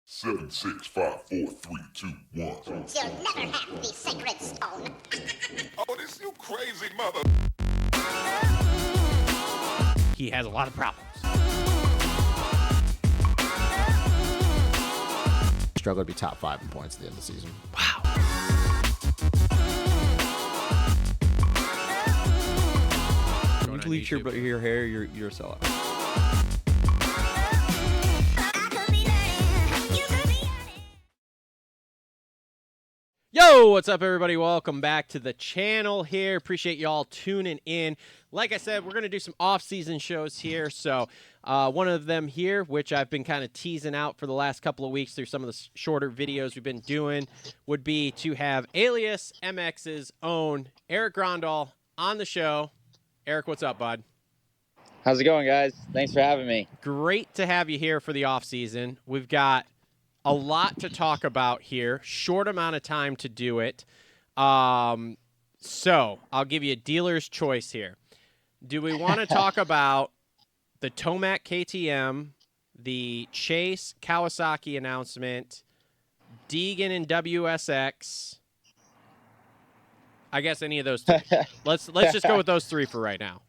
7, 6, 5, 4, 3, 2, 1. You'll never have the sacred stone. Oh, this you crazy mother. He has a lot of problems. Struggle to be top 5 in points at the end of the season. Wow. You bleach your hair, you're a sellout. Yo, what's up, everybody? Welcome back to the channel here. Appreciate y'all tuning in. Like I said, we're going to do some off-season shows here. So one of them here, which I've been kind of teasing out for the last couple of weeks through some of the shorter videos we've been doing, would be to have Alias MX's own Eric Grondahl on the show. Eric, what's up, bud? How's it going, guys? Thanks for having me. Great to have you here for the off-season. We've got a lot to talk about here. Short amount of time to do it. So I'll give you a dealer's choice here. Do we want to talk about the Tomac KTM, the Chase Kawasaki announcement, Deegan and WSX? I guess any of those three. Let's just go with those three for right now.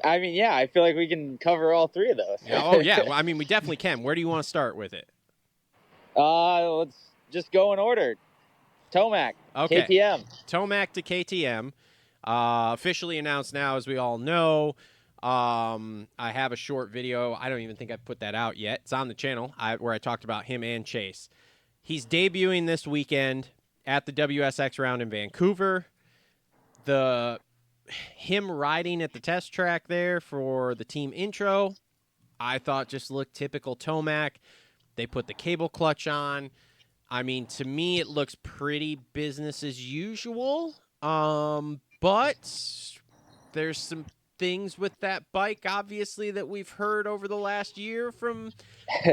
I mean, yeah, I feel like we can cover all three of those. Oh, yeah. Well, I mean, we definitely can. Where do you want to start with it? Let's just go in order. Tomac, Okay. KTM. Tomac to KTM. Officially announced now, as we all know. I have a short video. I don't even think I've put that out yet. It's on the channel where I talked about him and Chase. He's debuting this weekend at the WSX round in Vancouver. Him riding at the test track there for the team intro, I thought just looked typical Tomac. They put the cable clutch on. I mean, to me, it looks pretty business as usual. But there's some things with that bike, obviously, that we've heard over the last year from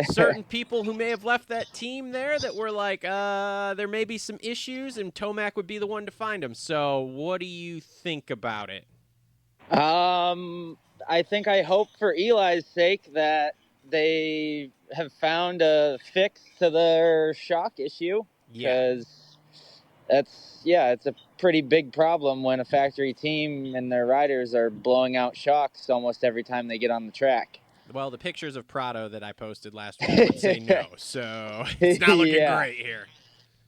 certain people who may have left that team there that were like, there may be some issues, and Tomac would be the one to find them. So what do you think about it? I hope for Eli's sake that they have found a fix to their shock issue, because it's a pretty big problem when a factory team and their riders are blowing out shocks almost every time they get on the track. Well, the pictures of Prado that I posted last week would say no, so it's not looking great here.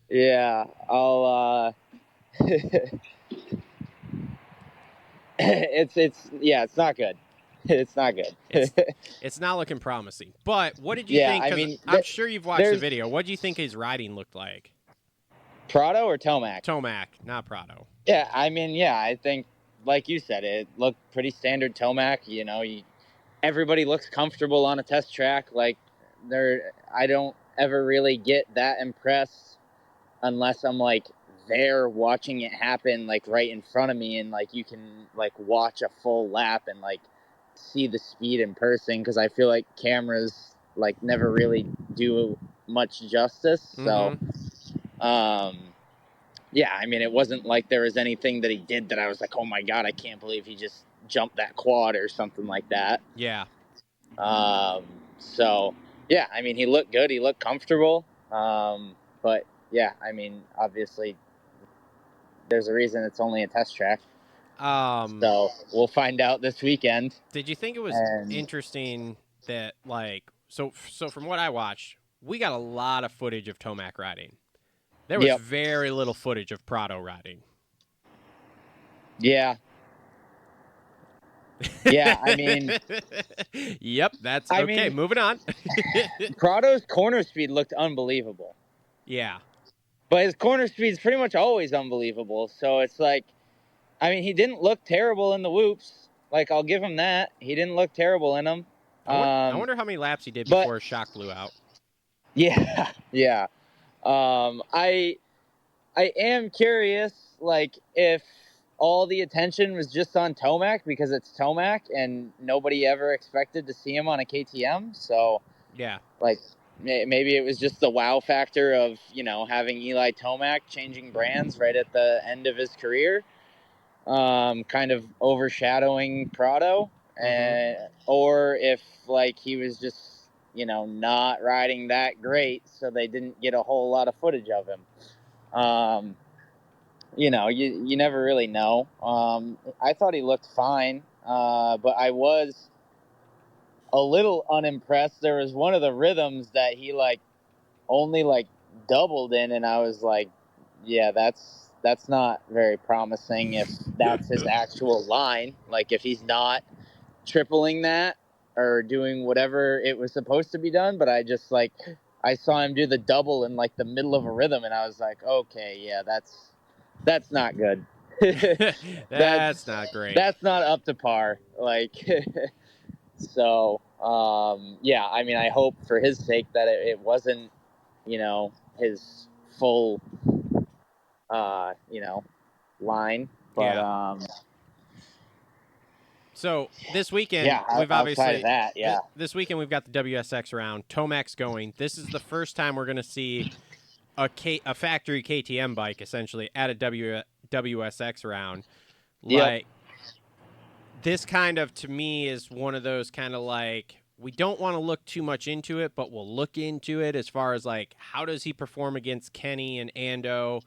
Yeah, it's not good. It's not good. It's not looking promising. But what did you think? I mean, I'm sure you've watched the video. What do you think his riding looked like? Prado or Tomac? Tomac, not Prado. Yeah, I mean, I think, like you said, it looked pretty standard Tomac. You know, everybody looks comfortable on a test track. Like, I don't ever really get that impressed unless I'm like there watching it happen, like right in front of me, and like you can like watch a full lap and like see the speed in person, because I feel like cameras like never really do much justice. So I mean, it wasn't like there was anything that he did that I was like, oh my god, I can't believe he just jumped that quad or something like that. Yeah. So yeah, I mean, he looked good, he looked comfortable, but yeah, I mean, obviously there's a reason it's only a test track. So we'll find out this weekend. Did you think it was interesting that, like, so from what I watched, we got a lot of footage of Tomac riding. There was very little footage of Prado riding. Yeah. Yeah, I mean... Yep, that's okay. I mean, moving on. Prado's corner speed looked unbelievable. Yeah. But his corner speed's pretty much always unbelievable. So it's like, I mean, he didn't look terrible in the whoops. Like, I'll give him that. He didn't look terrible in them. I wonder how many laps he did before his shock blew out. Yeah, yeah. I am curious, like, if all the attention was just on Tomac because it's Tomac and nobody ever expected to see him on a KTM. So, yeah, like, maybe it was just the wow factor of, you know, having Eli Tomac changing brands right at the end of his career, kind of overshadowing Prado, or if, like, he was just, not riding that great, so they didn't get a whole lot of footage of him. You never really know. I thought he looked fine, but I was a little unimpressed. There was one of the rhythms that he only doubled in, and I was like, yeah, that's not very promising if that's his actual line. Like if he's not tripling that or doing whatever it was supposed to be done, but I saw him do the double in the middle of a rhythm, and I was like, okay, yeah, that's not good. That's not great. That's not up to par. So, yeah, I mean, I hope for his sake that it wasn't, his full, line. But, Yeah. So this weekend, yeah, we've outside obviously of that, yeah. This weekend we've got the WSX round, Tomac's going. This is the first time we're going to see a factory KTM bike essentially at a WSX round. Yep. This kind of, to me, is one of those kind of we don't want to look too much into it, but we'll look into it as far as how does he perform against Kenny and Ando.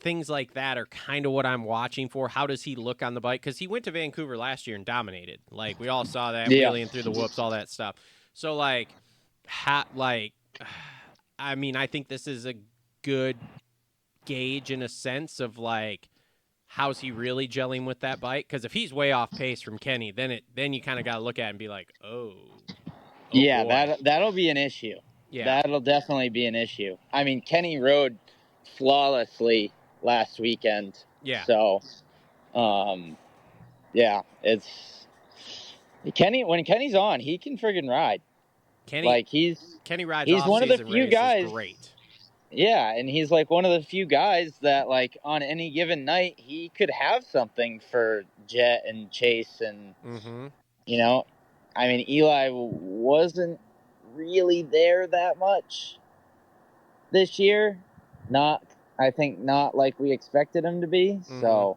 Things like that are kind of what I'm watching for. How does he look on the bike? Because he went to Vancouver last year and dominated. We all saw that, wheeling through the whoops, all that stuff. So I mean, I think this is a good gauge in a sense of how's he really gelling with that bike? Because if he's way off pace from Kenny, then you kind of got to look at it and be like, yeah, boy. that'll be an issue. Yeah, that'll definitely be an issue. I mean, Kenny rode flawlessly last weekend. Yeah. So, yeah, it's Kenny. When Kenny's on, he can friggin' ride. Kenny rides he's one of the off-season few races guys. Great. Yeah, and he's one of the few guys that on any given night he could have something for Jet and Chase and I mean Eli wasn't really there that much this year. I think not like we expected him to be. So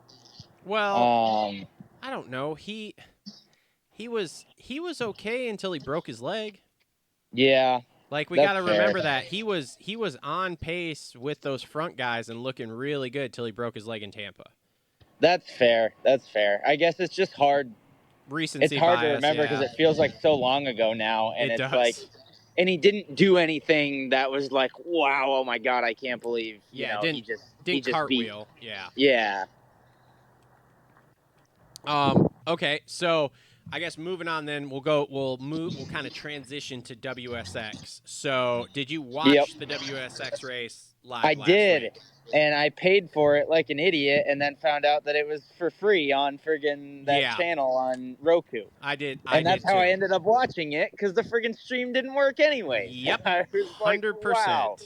well, I don't know. He was okay until he broke his leg. Yeah. We got to remember that he was on pace with those front guys and looking really good till he broke his leg in Tampa. That's fair. I guess it's just hard. Recency It's hard bias, to remember because it feels so long ago now, and it it's does. and he didn't do anything that was wow, oh my god, I can't believe. He just cartwheel. Beat. Yeah. Okay, so I guess moving on then, we'll kind of transition to WSX. So did you watch the WSX race live? I did. Week? And I paid for it like an idiot and then found out that it was for free on friggin' that channel on Roku. I did. And that's how too. I ended up watching it because the friggin' stream didn't work anyway. Yep. I was 100%. Wow,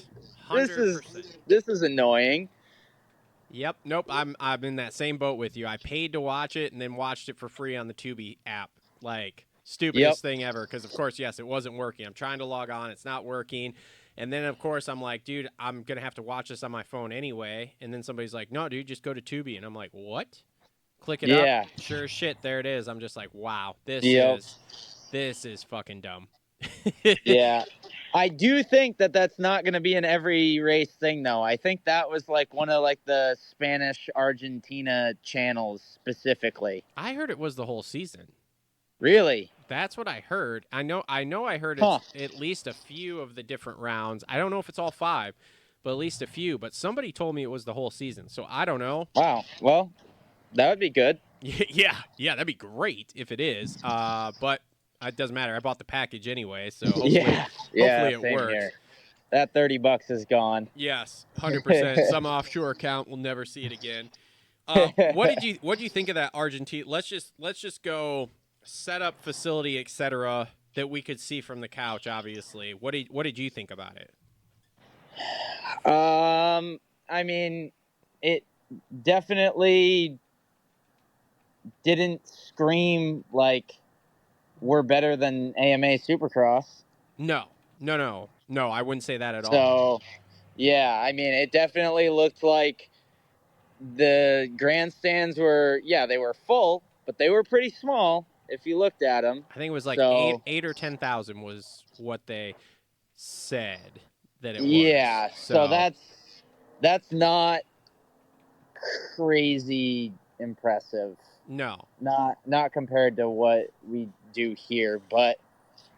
100%. This is annoying. Yep. Nope. I'm in that same boat with you. I paid to watch it and then watched it for free on the Tubi app. Stupidest thing ever. Because of course, yes, it wasn't working. I'm trying to log on. It's not working. And then, of course, I'm like, dude, I'm going to have to watch this on my phone anyway. And then somebody's like, no, dude, just go to Tubi. And I'm like, what? Click it up. Sure as shit, there it is. I'm just like, wow, this is fucking dumb. Yeah. I do think that that's not going to be an every race thing, though. I think that was one of the Spanish Argentina channels specifically. I heard it was the whole season. Really? That's what I heard. I know I heard it's at least a few of the different rounds. I don't know if it's all 5, but at least a few. But somebody told me it was the whole season, so I don't know. Wow. Well, that would be good. Yeah, that'd be great if it is. But it doesn't matter. I bought the package anyway, so hopefully it works. Here. That $30 is gone. Yes, 100%. Some offshore account will never see it again. What did you think of that Argentina? Let's just go setup, facility, etc. that we could see from the couch. Obviously, what did you think about it? I mean, it definitely didn't scream we're better than AMA Supercross. No, I wouldn't say that at all. So, yeah, I mean, it definitely looked like the grandstands were, they were full, but they were pretty small. if you looked at them. I think it was like So, eight or 10,000 was what they said that it was. Yeah, so that's not crazy impressive. no. Not compared to what we do here, but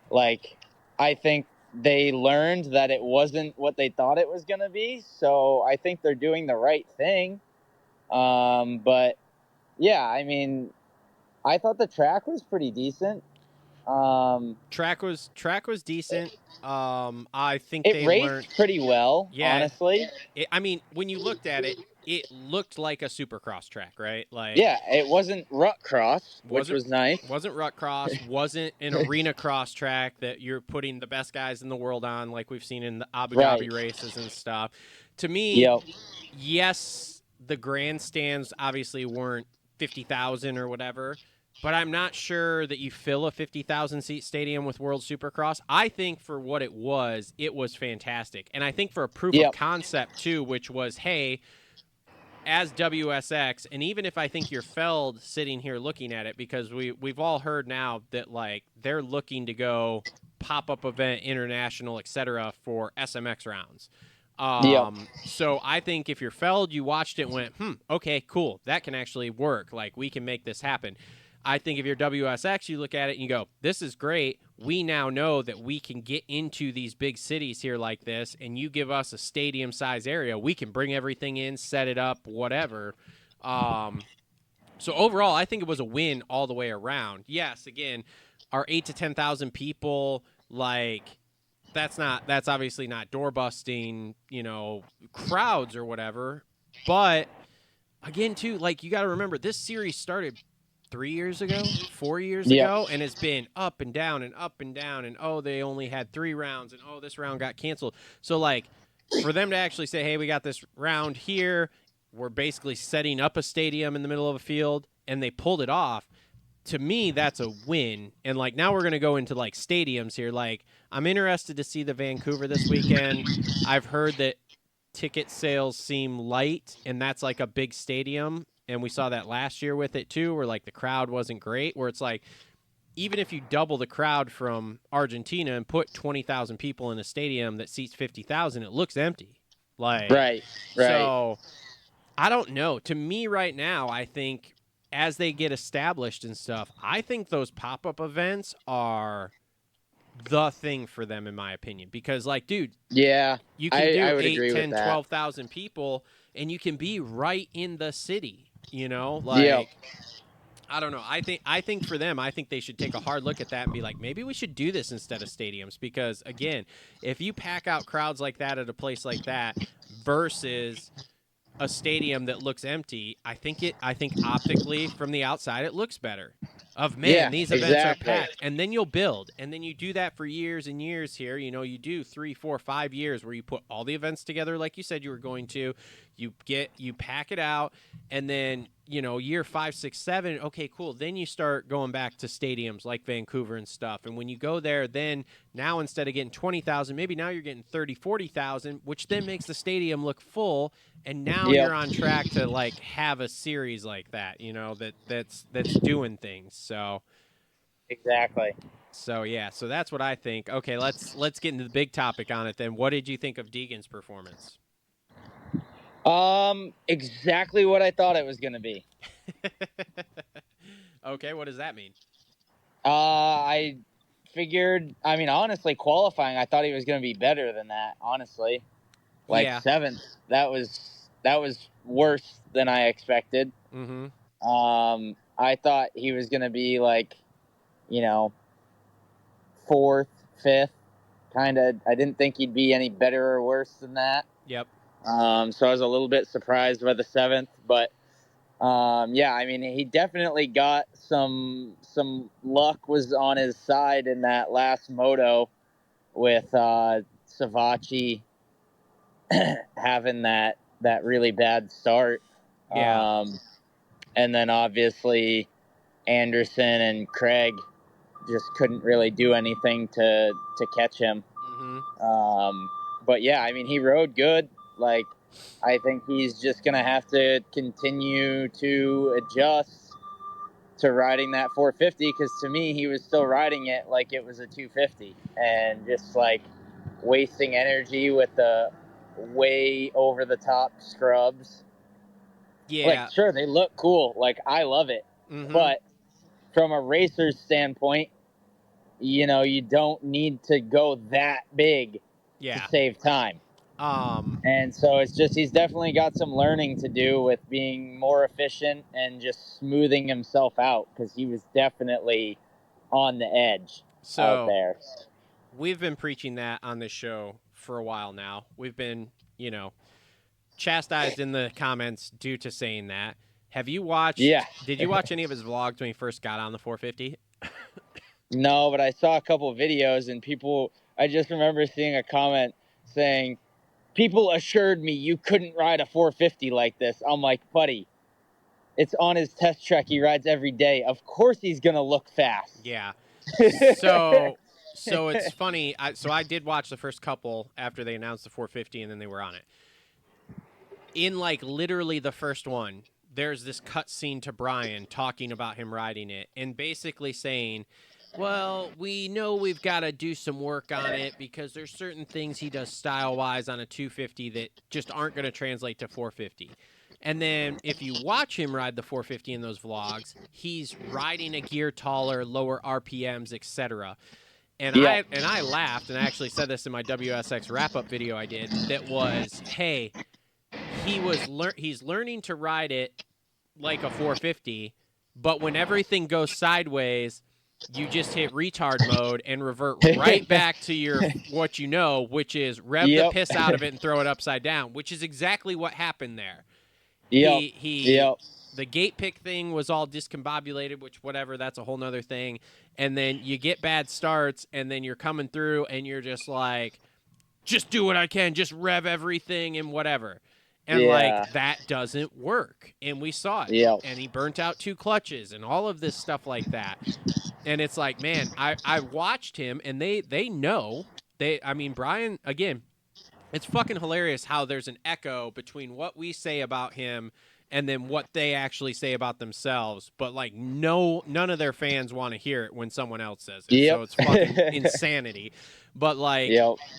like I think they learned that it wasn't what they thought it was going to be, so I think they're doing the right thing. But yeah, I mean, I thought the track was pretty decent. Track was decent. I think It they raced learned. pretty well, Yeah, honestly. I mean, when you looked at it, it looked like a supercross track, right? Like, Yeah, it wasn't rut cross, which wasn't was nice. wasn't rut cross, wasn't an arena cross track that you're putting the best guys in the world on, like we've seen in the Abu Dhabi races and stuff. To me, Yep. yes, the grandstands obviously weren't 50,000 or whatever, but I'm not sure that you fill a 50,000 seat stadium with World Supercross. I think for what it was fantastic. And I think for a proof of concept too, which was, hey, as WSX, and even if I think you're Feld sitting here looking at it, because we've all heard now that like they're looking to go pop-up event, international, etc. for SMX rounds. So I think if you're Feld, you watched it and went, okay, cool, that can actually work. Like, we can make this happen. I think if you're WSX, you look at it and you go, this is great. We now know that we can get into these big cities here like this, and you give us a stadium size area. We can bring everything in, set it up, whatever. So overall, I think it was a win all the way around. Yes, again, our 8 to 10,000 people, like, that's obviously not door busting, crowds or whatever. But again, too, like, you got to remember, this series started 3 years ago, 4 years ago, and it's been up and down and up and down, and oh, they only had 3 rounds, and oh, this round got canceled. So like, for them to actually say, hey, we got this round here, we're basically setting up a stadium in the middle of a field, and they pulled it off. To me, that's a win. And like, now we're going to go into like stadiums here. Like, I'm interested to see the Vancouver this weekend. I've heard that ticket sales seem light, and that's like a big stadium. And we saw that last year with it too, where like the crowd wasn't great, where it's like, even if you double the crowd from Argentina and put 20,000 people in a stadium that seats 50,000, it looks empty. Like, right. So I don't know. To me right now, I think as they get established and stuff, I think those pop-up events are the thing for them, in my opinion, because like, dude, yeah, you can do I would 8, agree 10, with that. 12,000 people, and you can be right in the city. Like, I don't know. I think for them, I think they should take a hard look at that and be like, maybe we should do this instead of stadiums, because again, if you pack out crowds like that at a place like that versus a stadium that looks empty, I think optically from the outside it looks better. These events are packed, and then you'll build, and then you do that for years and years here. You do 3, 4, 5 years where you put all the events together like you said you were going to. You pack it out, and then year 5, 6, 7. Okay, cool. Then you start going back to stadiums like Vancouver and stuff. And when you go there, then now instead of getting 20,000, maybe now you're getting 30, 40,000, which then makes the stadium look full. And now you're on track to like have a series like that, that's doing things. So exactly. So yeah, so that's what I think. Okay, let's get into the big topic on it then. What did you think of Deegan's performance? Exactly what I thought it was going to be. Okay, what does that mean? I figured, honestly, qualifying, I thought he was going to be better than that, honestly. Like, 7th, that was worse than I expected. Mm-hmm. I thought he was going to be like, 4th, 5th, kind of. I didn't think he'd be any better or worse than that. Yep. So I was a little bit surprised by the 7th, but he definitely got some luck was on his side in that last moto with Savachi having that really bad start. Yeah. And then obviously Anderson and Craig just couldn't really do anything to catch him. Mm-hmm. But yeah, he rode good. Like, I think he's just going to have to continue to adjust to riding that 450, because to me he was still riding it like it was a 250 and just like wasting energy with the way over the top scrubs. Yeah. Like, sure, they look cool. Like, I love it. Mhm. But from a racer's standpoint, you know, you don't need to go that big Yeah. to save time. And so it's just, he's definitely got some learning to do with being more efficient and just smoothing himself out, because he was definitely on the edge out there. We've been preaching that on this show for a while now. We've been, you know, chastised in the comments due to saying that. Have you watched? Yeah. Did you watch any of his vlogs when he first got on the 450? No, but I saw a couple of videos, and people, I just remember seeing a comment saying, people assured me you couldn't ride a 450 like this. I'm like, buddy, it's on his test track. He rides every day. Of course he's going to look fast. Yeah. So it's funny. I did watch the first couple after they announced the 450, and then they were on it. In like literally the first one, there's this cut scene to Brian talking about him riding it and basically saying, well, we know we've got to do some work on it because there's certain things he does style-wise on a 250 that just aren't going to translate to 450. And then if you watch him ride the 450 in those vlogs, he's riding a gear taller, lower RPMs, etc. And I laughed, and I actually said this in my WSX wrap-up video I did, that was, hey, he's learning to ride it like a 450, but when everything goes sideways, you just hit retard mode and revert right back to your what you know, which is rev the piss out of it and throw it upside down, which is exactly what happened there. The gate pick thing was all discombobulated, which whatever, that's a whole nother thing. And then you get bad starts, and then you're coming through, and you're just like, just do what I can, just rev everything and whatever. And, like, that doesn't work. And we saw it. And he burnt out 2 clutches and all of this stuff like that. And it's like, man, I watched him, and they know. I mean, Brian, again, it's fucking hilarious how there's an echo between what we say about him and then what they actually say about themselves. But, like, none of their fans want to hear it when someone else says it. So it's fucking insanity. But, like,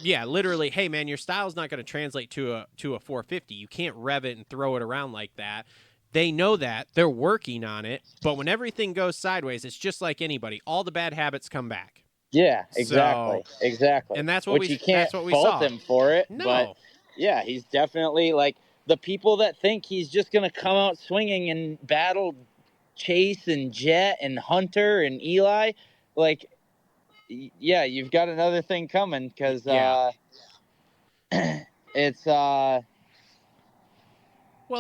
yeah, literally, hey, man, your style's not going to translate to a 450. You can't rev it and throw it around like that. They know that. They're working on it. But when everything goes sideways, it's just like anybody. All the bad habits come back. Yeah, exactly. Exactly. And that's what you can't fault saw. Him for it. No. But, yeah, he's definitely, like, the people that think he's just going to come out swinging and battle Chase and Jet and Hunter and Eli, like, yeah, you've got another thing coming, because it's well,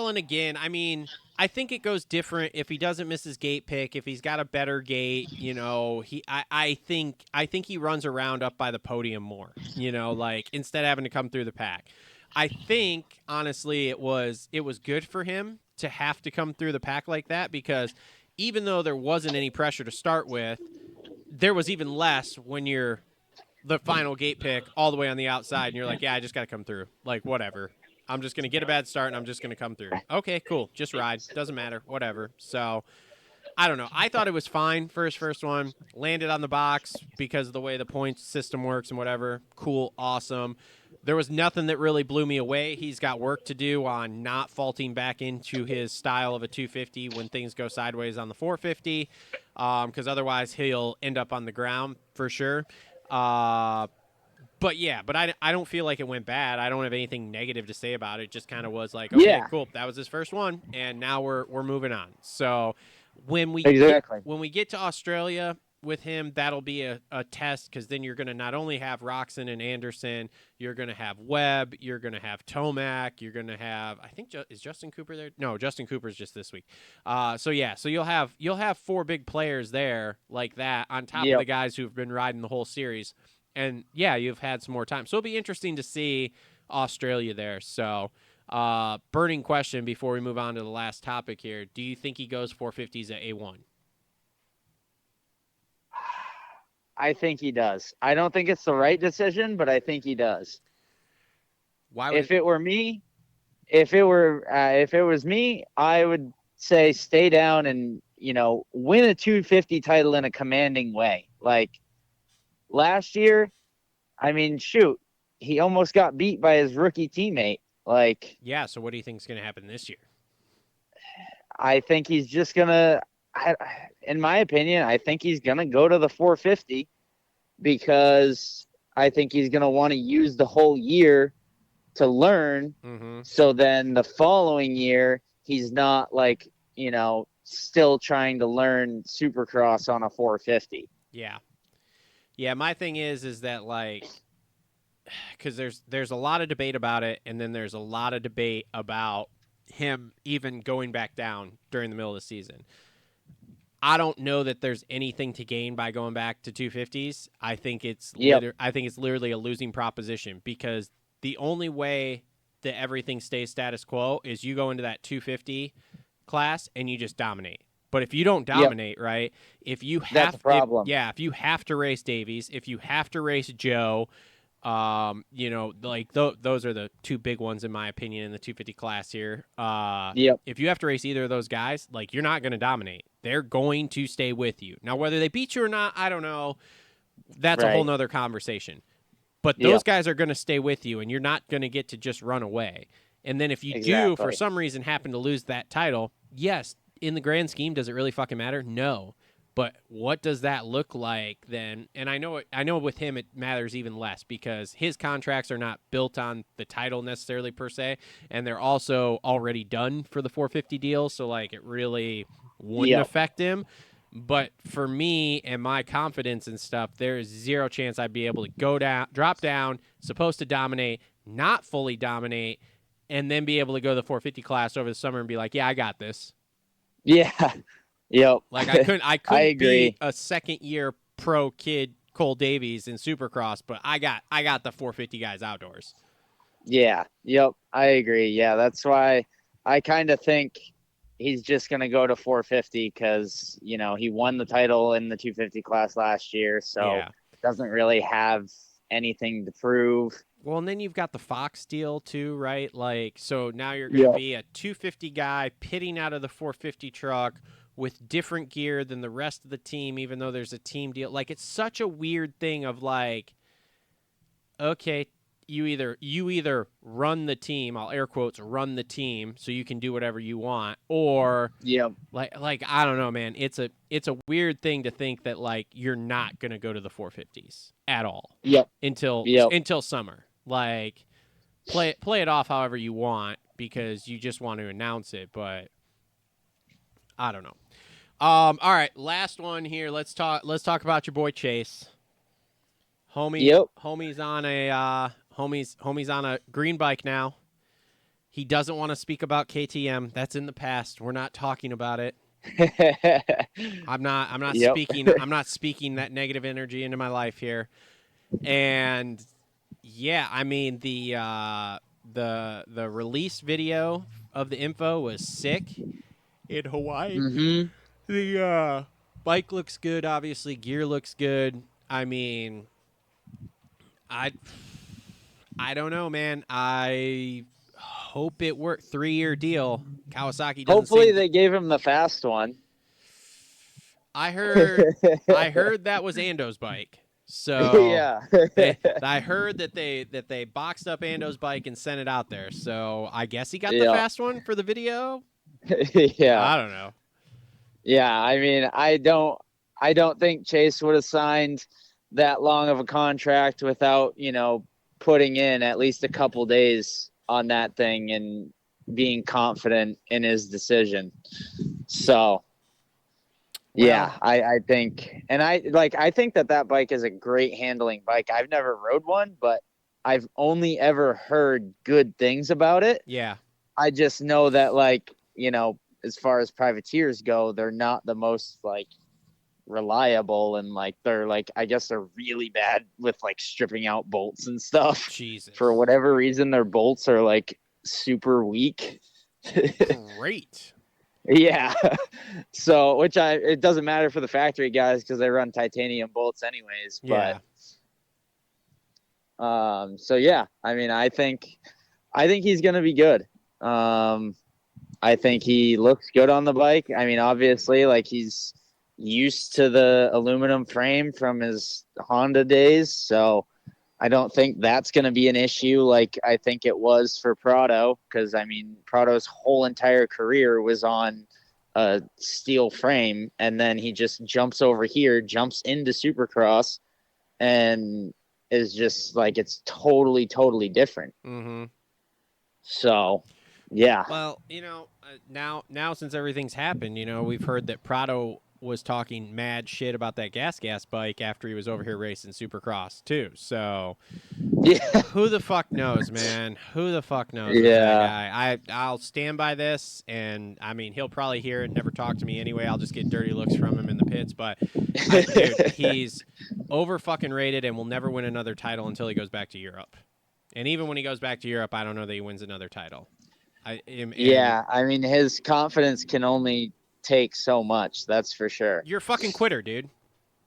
and again, I mean, I think it goes different if he doesn't miss his gate pick, if he's got a better gate, you know, I think he runs around up by the podium more, you know, like instead of having to come through the pack. I think honestly it was good for him to have to come through the pack like that, because even though there wasn't any pressure to start with, there was even less when you're the final gate pick all the way on the outside and you're like, yeah, I just got to come through. Like, whatever. I'm just going to get a bad start and I'm just going to come through. Okay, cool. Just ride. Doesn't matter. Whatever. So, I don't know. I thought it was fine for his first one. Landed on the box because of the way the points system works and whatever. Cool. Awesome. There was nothing that really blew me away. He's got work to do on not faulting back into his style of a 250 when things go sideways on the 450, because otherwise he'll end up on the ground for sure. But yeah, but I don't feel like it went bad. I don't have anything negative to say about it. It just kind of was like, okay, cool. That was his first one, and now we're moving on. So when we get to Australia with him, that'll be a test, because then you're going to not only have Roczen and Anderson, you're going to have Webb, you're going to have Tomac, you're going to have, I think, is Justin Cooper there? No, Justin Cooper's just this week. So you'll have 4 big players there like that on top of the guys who've been riding the whole series. And yeah, you've had some more time. So it'll be interesting to see Australia there. So burning question before we move on to the last topic here. Do you think he goes 450s at A1? I think he does. I don't think it's the right decision, but I think he does. Why would if it was me, I would say stay down and win a 250 title in a commanding way. Like last year, I mean, shoot, he almost got beat by his rookie teammate. Like, yeah. So what do you think is going to happen this year? I think he's just gonna, in my opinion, I think he's gonna go to the 450 because I think he's gonna want to use the whole year to learn. Mm-hmm. So then the following year, he's not like, still trying to learn Supercross on a 450. Yeah. Yeah, my thing is that, like, because there's a lot of debate about it, and then there's a lot of debate about him even going back down during the middle of the season. I don't know that there's anything to gain by going back to 250s. I think it's literally a losing proposition, because the only way that everything stays status quo is you go into that 250 class and you just dominate. But if you don't dominate, right? If you have, that's a problem. if you have to race Davies, if you have to race Joe, like those are the two big ones in my opinion in the 250 class here. If you have to race either of those guys, like, you're not going to dominate. They're going to stay with you. Now, whether they beat you or not, I don't know. That's a whole nother conversation. But those guys are going to stay with you, and you're not going to get to just run away. And then if you do, for some reason, happen to lose that title, yes, in the grand scheme, does it really fucking matter? No. But what does that look like then? And I know with him it matters even less, because his contracts are not built on the title necessarily per se, and they're also already done for the 450 deal, so like it really wouldn't affect him. But for me and my confidence and stuff, there is zero chance I'd be able to drop down, supposed to dominate, not fully dominate, and then be able to go to the 450 class over the summer and be like, yeah, I got this. Yeah. Yep. Like I couldn't agree. be a second year pro kid Cole Davies in Supercross, but I got the 450 guys outdoors. Yeah. Yep. I agree. Yeah, that's why I kind of think he's just going to go to 450 because, he won the title in the 250 class last year, so doesn't really have anything to prove. Well, and then you've got the Fox deal too, right? Like, so now you're going to be a 250 guy pitting out of the 450 truck with different gear than the rest of the team, even though there's a team deal. Like, it's such a weird thing of like, okay, you either run the team, I'll air quotes, run the team, so you can do whatever you want, or like I don't know, man. It's a weird thing to think that like you're not gonna go to the 450s at all. Until summer. Like, play it off however you want because you just want to announce it, but I don't know. All right, last one here. Let's talk about your boy Chase. Homie's on a green bike now. He doesn't want to speak about KTM. That's in the past. We're not talking about it. I'm not speaking that negative energy into my life here. And yeah, I mean the release video of the info was sick in Hawaii. Mm-hmm. The bike looks good, obviously. Gear looks good. I mean, I don't know, man. I hope it worked. 3-year deal. Kawasaki doesn't Hopefully they gave him the fast one. I heard that was Ando's bike. So yeah. I heard that they boxed up Ando's bike and sent it out there. So I guess he got the fast one for the video. Yeah. I don't know. Yeah, I mean, I don't think Chase would have signed that long of a contract without, putting in at least a couple days on that thing and being confident in his decision. So, yeah, I think, and I think that bike is a great handling bike. I've never rode one, but I've only ever heard good things about it. Yeah. I just know that, as far as privateers go, they're not the most reliable, and I guess they're really bad with stripping out bolts and stuff. Jesus. For whatever reason, their bolts are super weak. Great. Yeah. So, it doesn't matter for the factory guys because they run titanium bolts anyways. Yeah. But so yeah, I mean, I think he's gonna be good. I think he looks good on the bike. I mean, obviously, like he's used to the aluminum frame from his Honda days, so I don't think that's going to be an issue like I think it was for Prado, because, I mean, Prado's whole entire career was on a steel frame, and then he just jumps over here, jumps into Supercross, and is just like, it's totally, totally different. Mm-hmm. So, yeah. Well, now since everything's happened, we've heard that Prado was talking mad shit about that gas bike after he was over here racing Supercross too. So, Yeah. who the fuck knows, man? Who the fuck knows with that guy? I'll stand by this, and I mean, he'll probably hear it, never talk to me anyway. I'll just get dirty looks from him in the pits, but dude, he's over fucking rated and will never win another title until he goes back to Europe. And even when he goes back to Europe, I don't know that he wins another title. I mean, his confidence can only take so much, that's for sure. You're a fucking quitter, dude.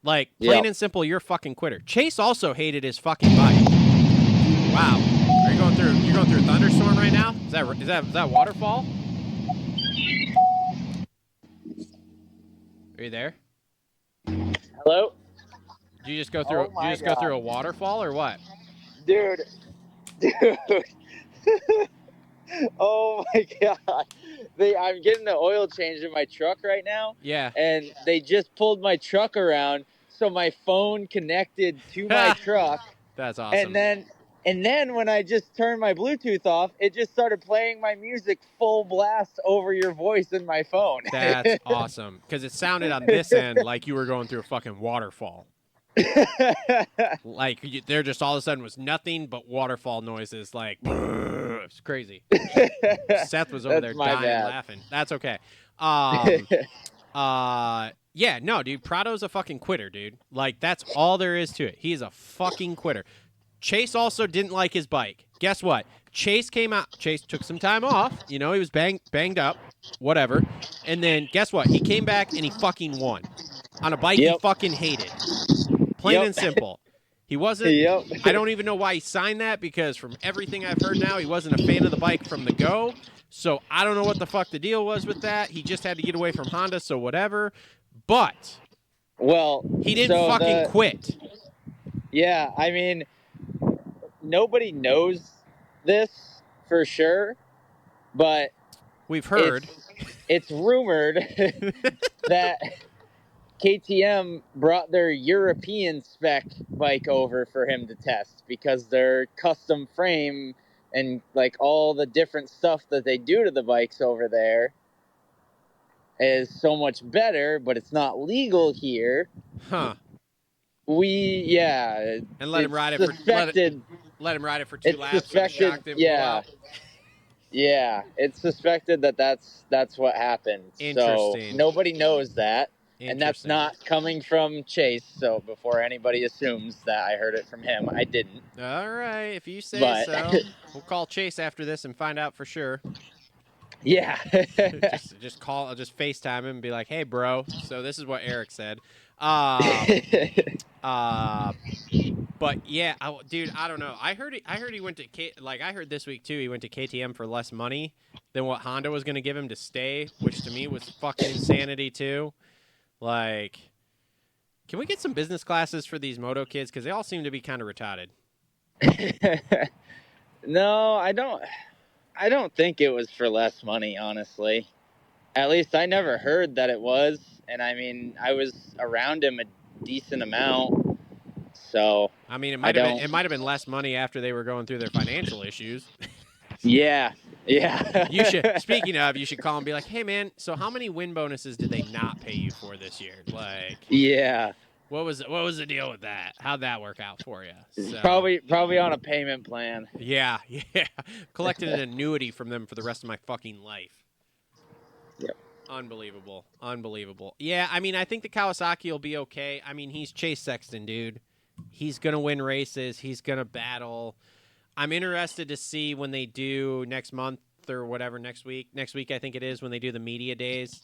Like, plain and simple, you're a fucking quitter. Chase also hated his fucking bike. Wow. You're going through a thunderstorm right now? Is that waterfall? Are you there? Hello? Did you just go through go through a waterfall or what? Dude. Oh my god. I'm getting the oil change in my truck right now. Yeah. And they just pulled my truck around, so my phone connected to my truck. That's awesome. And then when I just turned my Bluetooth off, it just started playing my music full blast over your voice in my phone. That's awesome. Because it sounded on this end like you were going through a fucking waterfall. Like, there just all of a sudden was nothing but waterfall noises. Like, it's crazy. Seth was over there dying laughing. That's okay. Yeah, no, dude, Prado's a fucking quitter, dude. Like, that's all there is to it. He's a fucking quitter. Chase also didn't like his bike. Guess what? Chase came out. Chase took some time off. He was banged up, whatever. And then guess what? He came back and he fucking won on a bike he fucking hated. Plain and simple. He wasn't. I don't even know why he signed that, because from everything I've heard now, he wasn't a fan of the bike from the go. So I don't know what the fuck the deal was with that. He just had to get away from Honda, so whatever. But he didn't fucking quit. Yeah, I mean, nobody knows this for sure, but we've heard. It's rumored that KTM brought their European spec bike over for him to test, because their custom frame and like all the different stuff that they do to the bikes over there is so much better, but it's not legal here. Huh. And let him ride it let him ride it for 2 laps. Suspected, yeah, it's suspected that that's what happened. Interesting. So nobody knows that. And that's not coming from Chase, so before anybody assumes that I heard it from him, I didn't. All right, if you say so. We'll call Chase after this and find out for sure. Yeah. just call, I'll just FaceTime him and be like, hey, bro, so this is what Eric said. But yeah, dude, I don't know. I heard he went to I heard this week too. He went to KTM for less money than what Honda was going to give him to stay, which to me was fucking insanity too. Like, can we get some business classes for these moto kids? Because they all seem to be kind of retarded. No, I don't think it was for less money, honestly. At least I never heard that it was. And I mean, I was around him a decent amount. So I mean, it might have been less money after they were going through their financial issues. Yeah. You should call and be like, hey man, so how many win bonuses did they not pay you for this year? Like, yeah. What was the deal with that? How'd that work out for you? So, probably on a payment plan. Yeah. Collected an annuity from them for the rest of my fucking life. Yep. Unbelievable. Yeah, I mean, I think the Kawasaki will be okay. I mean, he's Chase Sexton, dude. He's going to win races. He's going to battle. I'm interested to see when they do next month or whatever, next week. Next week, I think it is, when they do the media days.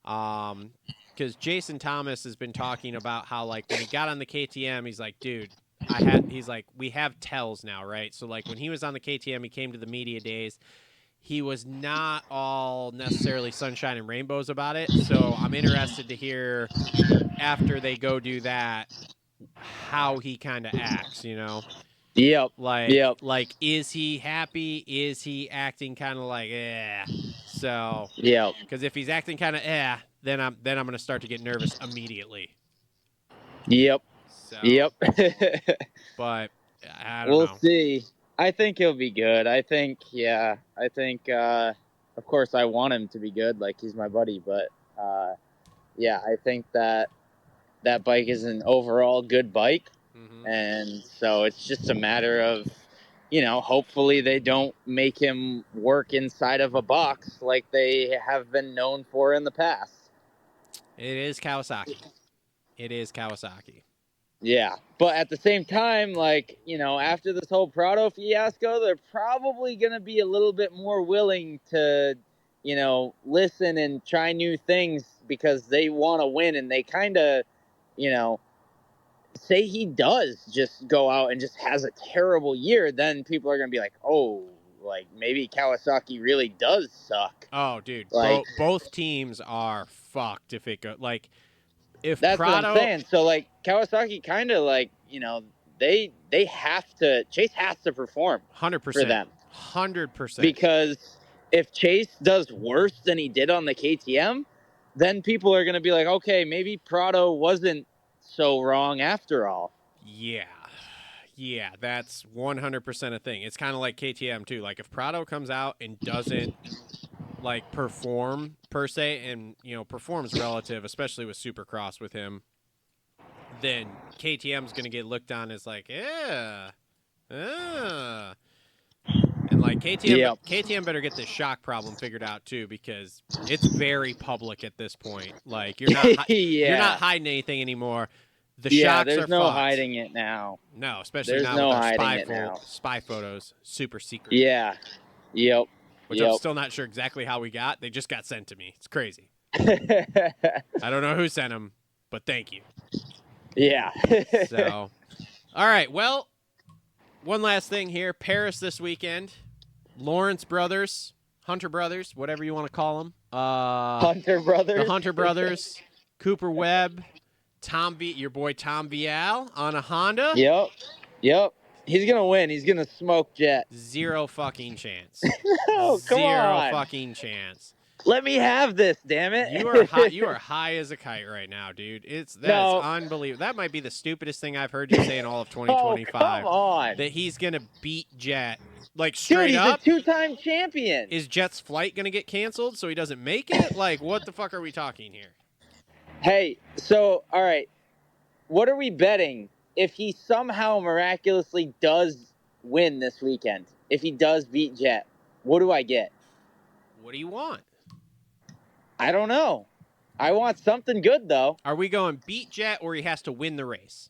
Because Jason Thomas has been talking about how, like, when he got on the KTM, he's like, dude, he's like, we have tells now, right? So, like, when he was on the KTM, he came to the media days. he was not all necessarily sunshine and rainbows about it. So I'm interested to hear after they go do that how he kind of acts, you know? Yep. Like, is he happy? Is he acting kind of like, So, Yep. because if he's acting kind of, then I'm gonna start to get nervous immediately. Yep. So, Yep. but I don't know. We'll see. I think he'll be good. I think, of course, I want him to be good. Like, he's my buddy. But, yeah, I think that bike is an overall good bike. Mm-hmm. And so it's just a matter of, hopefully they don't make him work inside of a box like they have been known for in the past. It is Kawasaki. Yeah, but at the same time, like, after this whole Prado fiasco, they're probably going to be a little bit more willing to, listen and try new things because they want to win. And they kind of, say he does just go out and just has a terrible year, then people are going to be like, oh, like, maybe Kawasaki really does suck. Oh, dude, Like, both teams are fucked if it goes, like, if that's Prado, what I'm saying. So, like, Kawasaki kind of, like, they have to, Chase has to perform 100% for them. 100%. Because if Chase does worse than he did on the KTM, then people are going to be like, okay, maybe Prado wasn't so wrong after all. Yeah, that's 100% a thing. It's kind of like KTM too. Like, if Prado comes out and doesn't like perform per se, and performs relative, especially with Supercross with him, then KTM's gonna get looked on as like, and like KTM better get this shock problem figured out too, because it's very public at this point. Like, you're not you're not hiding anything anymore. The shocks there's are no fucked. hiding it now. No, especially There's not no with our hiding spy photos, super secret. Yeah. Yep. Which I'm still not sure exactly how we got. They just got sent to me. It's crazy. I don't know who sent them, but thank you. Yeah. So, all right. Well, one last thing here. Paris this weekend. Lawrence brothers, Hunter brothers, whatever you want to call them. Hunter brothers. The Hunter brothers, Cooper Webb, your boy Tom Vial on a Honda. Yep. He's gonna win. He's gonna smoke Jet. Zero fucking chance. Oh, come Zero on. fucking chance. Let me have this, damn it. You are high as a kite right now, dude. Is unbelievable. That might be the stupidest thing I've heard you say in all of 2025. Oh, come on. That he's gonna beat Jet. Like, straight Dude, he's up. a two-time champion. Is Jet's flight gonna get canceled so he doesn't make it? Like, what the fuck are we talking here? Hey, so, all right. What are we betting if he somehow miraculously does win this weekend? If he does beat Jet, what do I get? What do you want? I don't know. I want something good, though. Are we going beat Jet, or he has to win the race?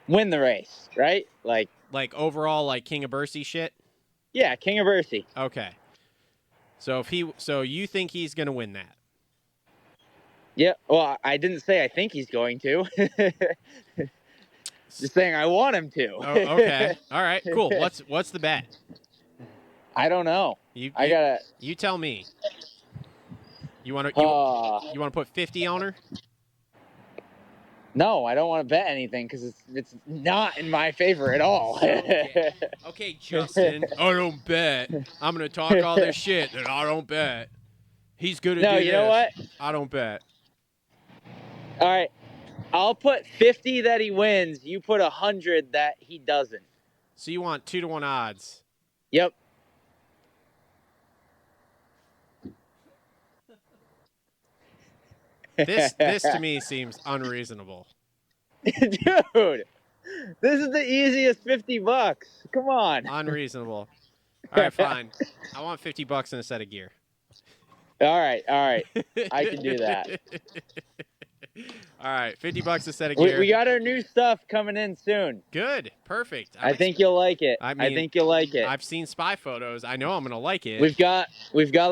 Win the race, right? Like overall, like King of Bercy shit? Yeah, King of Bercy. Okay. So you think he's gonna win that? Yeah, well, I didn't say I think he's going to. Just saying I want him to. Oh, okay. All right, cool. What's the bet? I don't know. You tell me. You want to put 50 on her? No, I don't want to bet anything because it's not in my favor at all. Okay, Justin. I don't bet. I'm gonna talk all this shit that I don't bet. He's good at No, this. you know what? I don't bet. All right, I'll put 50 that he wins. You put 100 that he doesn't. So you want 2-to-1 odds? Yep. This to me seems unreasonable. Dude, this is the easiest $50. Come on. Unreasonable. All right, fine. I want $50 and a set of gear. All right. I can do that. All right, $50 a set of gear. We got our new stuff coming in soon. Good, perfect. I think you'll like it. I think you'll like it. I've seen spy photos. I know I'm gonna like it. We've got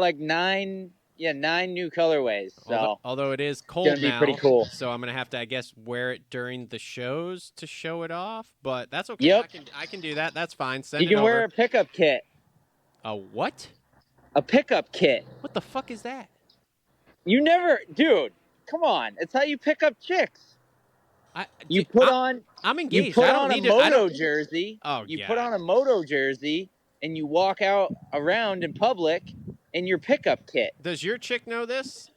like nine new colorways. So although it is cold it's gonna now, be pretty cool. So I'm gonna have to, I guess, wear it during the shows to show it off. But that's okay. Yep. I can do that. That's fine. Send you it can wear over. a pickup kit. A what? A pickup kit. What the fuck is that? You never, dude. Come on, it's how you pick up chicks. You put on. I'm You engaged. put I don't on a need to. I moto don't. jersey. Oh, You God. put on a moto jersey, and you walk out around in public in your pickup kit. Does your chick know this?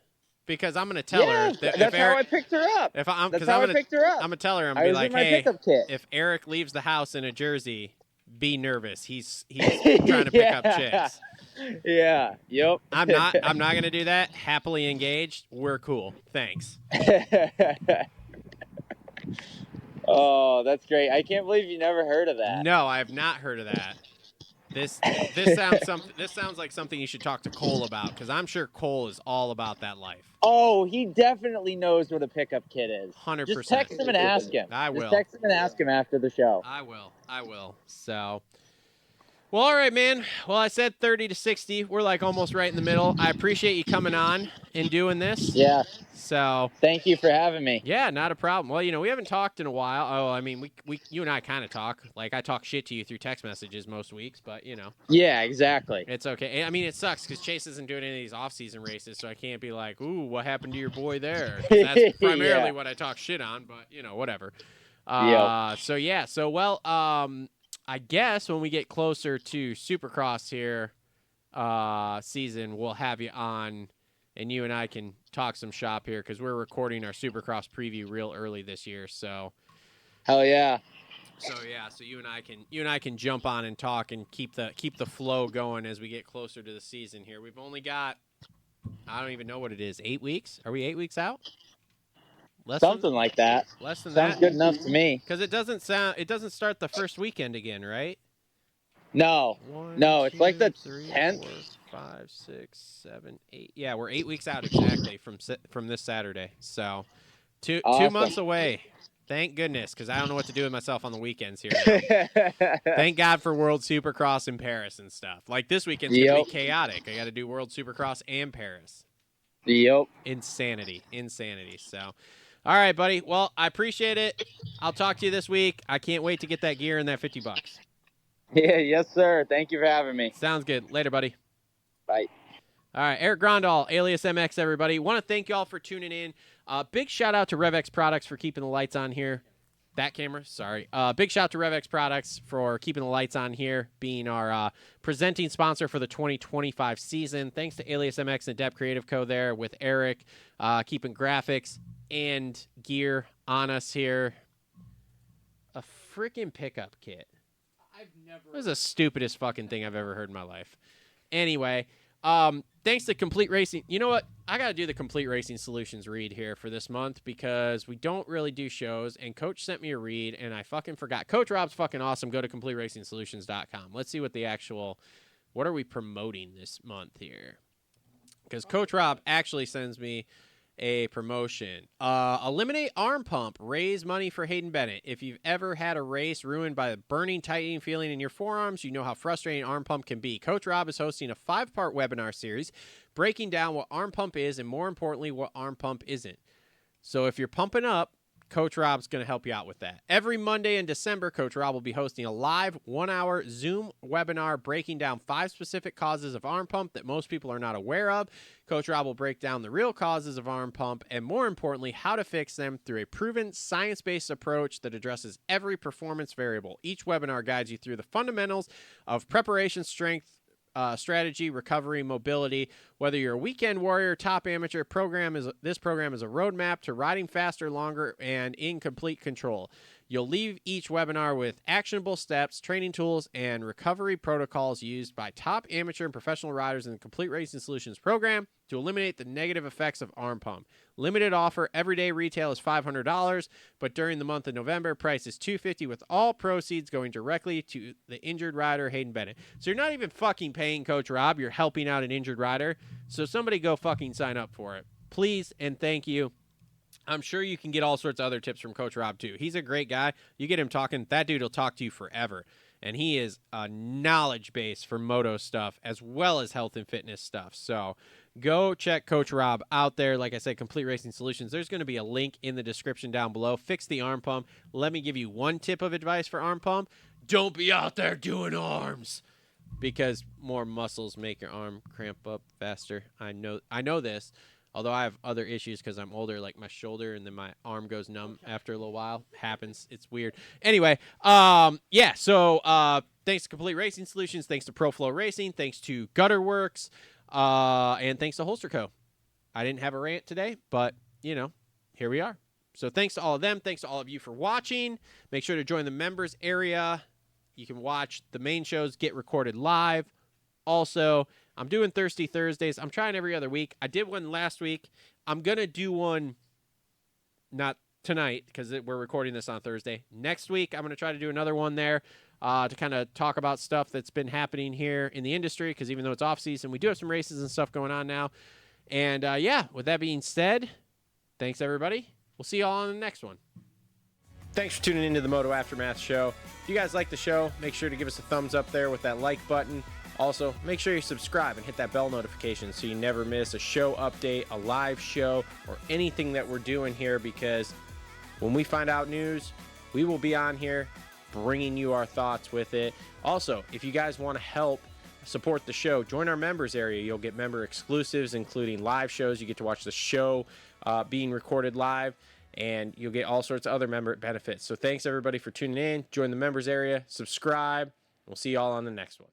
Because I'm gonna tell her. That's how I picked her up. If I'm, That's because how I'm I gonna, picked her up. I'm gonna tell her. I'm I gonna be was like, in my hey, pickup kit. if Eric leaves the house in a jersey, be nervous. He's trying to pick up chicks. Yeah. Yep. I'm not gonna do that. Happily engaged. We're cool. Thanks. Oh, that's great. I can't believe you never heard of that. No, I have not heard of that. This sounds like something you should talk to Cole about, because I'm sure Cole is all about that life. Oh, he definitely knows what a pickup kit is. 100%. Just text him and ask him. I will. Just text him and ask him after the show. I will. So, well, all right, man. Well, I said 30 to 60. We're like almost right in the middle. I appreciate you coming on and doing this. Yeah. So, thank you for having me. yeah, not a problem. Well, we haven't talked in a while. Oh, I mean, you and I kind of talk. Like, I talk shit to you through text messages most weeks, but Yeah, exactly. it's okay. I mean, it sucks because Chase isn't doing any of these off-season races, so I can't be like, ooh, what happened to your boy there? 'Cause that's primarily what I talk shit on, but whatever. So well, I guess when we get closer to Supercross here, season, we'll have you on, and you and I can talk some shop here, because we're recording our Supercross preview real early this year. So, hell yeah. So you and I can jump on and talk and keep the flow going as we get closer to the season here. We've only got, I don't even know what it is, 8 weeks. Are we 8 weeks out? Something like that. Less than Sounds that. good enough to me. Because it doesn't start the first weekend again, right? No. 1, No, it's 2, like the 3, 10th. 4, 5, 6, 7, 8. Yeah, we're 8 weeks out exactly from this Saturday. So, two months away. Thank goodness, because I don't know what to do with myself on the weekends here now. Thank God for World Supercross in Paris and stuff. Like, this weekend's going to be chaotic. I got to do World Supercross and Paris. Yep. Insanity. So, all right, buddy. Well, I appreciate it. I'll talk to you this week. I can't wait to get that gear and that $50. Yeah, yes, sir. Thank you for having me. Sounds good. Later, buddy. Bye. All right, Eric Grondahl, Alias MX, everybody. Want to thank y'all for tuning in. Big shout out to Rev X Products for keeping the lights on here. That camera, sorry. Big shout out to Rev X Products for keeping the lights on here, being our presenting sponsor for the 2025 season. Thanks to Alias MX and Adept Creative Co. there with Eric, keeping graphics and gear on us here. A freaking pickup kit. It was the stupidest fucking thing I've ever heard in my life. Anyway, thanks to Complete Racing. You know what? I got to do the Complete Racing Solutions read here for this month, because we don't really do shows, and Coach sent me a read, and I fucking forgot. Coach Rob's fucking awesome. Go to CompleteRacingSolutions.com. Let's see what are we promoting this month here? Because Coach Rob actually sends me a promotion. Eliminate arm pump. Raise money for Hayden Bennett. If you've ever had a race ruined by the burning, tightening feeling in your forearms, you know how frustrating arm pump can be. Coach Rob is hosting a 5-part webinar series breaking down what arm pump is and, more importantly, what arm pump isn't. So if you're pumping up, Coach Rob's going to help you out with that. Every Monday in December, Coach Rob will be hosting a live 1-hour Zoom webinar breaking down 5 specific causes of arm pump that most people are not aware of. Coach Rob will break down the real causes of arm pump and, more importantly, how to fix them through a proven science-based approach that addresses every performance variable. Each webinar guides you through the fundamentals of preparation, strength, strategy, recovery, mobility. Whether you're a weekend warrior, top amateur, this program is a roadmap to riding faster, longer, and in complete control. You'll leave each webinar with actionable steps, training tools, and recovery protocols used by top amateur and professional riders in the Complete Racing Solutions program to eliminate the negative effects of arm pump. Limited offer. Everyday retail is $500, but during the month of November, price is $250 with all proceeds going directly to the injured rider, Hayden Bennett. So you're not even fucking paying Coach Rob. You're helping out an injured rider. So somebody go fucking sign up for it. Please and thank you. I'm sure you can get all sorts of other tips from Coach Rob, too. He's a great guy. You get him talking, that dude will talk to you forever. And he is a knowledge base for moto stuff as well as health and fitness stuff. So go check Coach Rob out there. Like I said, Complete Racing Solutions. There's going to be a link in the description down below. Fix the arm pump. Let me give you one tip of advice for arm pump. Don't be out there doing arms. because more muscles make your arm cramp up faster. I know this. Although I have other issues because I'm older, like my shoulder, and then my arm goes numb after a little while. Happens. It's weird. Anyway, yeah, so thanks to Complete Racing Solutions, thanks to Flo Racing, thanks to Gutter Works, and thanks to Holster Co. I didn't have a rant today, but, you know, here we are. So thanks to all of them. Thanks to all of you for watching. Make sure to join the members area. You can watch the main shows get recorded live. Also, I'm doing Thirsty Thursdays. I'm trying every other week. I did one last week. I'm going to do one not tonight because we're recording this on Thursday. Next week, I'm going to try to do another one there to kind of talk about stuff that's been happening here in the industry because even though it's off-season, we do have some races and stuff going on now. And, yeah, with that being said, thanks, everybody. We'll see you all on the next one. Thanks for tuning into the Moto Aftermath Show. If you guys like the show, make sure to give us a thumbs up there with that like button. Also, make sure you subscribe and hit that bell notification so you never miss a show update, a live show, or anything that we're doing here because when we find out news, we will be on here bringing you our thoughts with it. Also, if you guys want to help support the show, join our members area. You'll get member exclusives, including live shows. You get to watch the show being recorded live, and you'll get all sorts of other member benefits. So thanks, everybody, for tuning in. Join the members area, subscribe. We'll see you all on the next one.